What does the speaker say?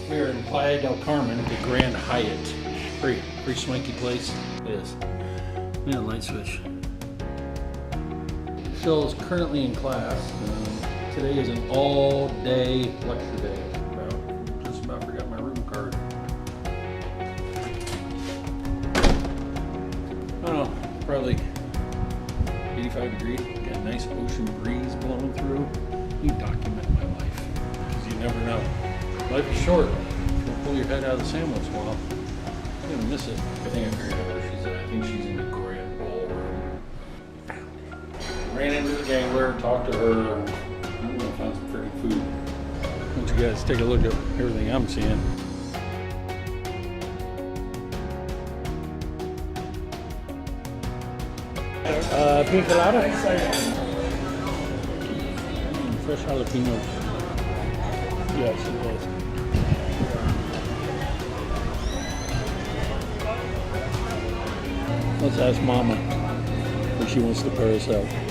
We're in Playa del Carmen, the Grand Hyatt. Pretty swanky place. It is. Yeah, light switch. Phil is currently in class. Today is an all-day lecture day. Just about forgot my room card. I don't know, probably 85 degrees. Got a nice ocean breeze blowing through. You document my life, because you never know. Life is short. If you pull your head out of the sand once in a while, you're gonna miss it. I think I figured out where she's at. I think she's in the grand ballroom. Ran into the gangler, talked to her. I'm gonna find some freaking food. Why don't you guys take a look at everything I'm seeing. Pina colada? Fresh jalapenos. Yes, it does. Let's ask Mama if she wants to pair us out.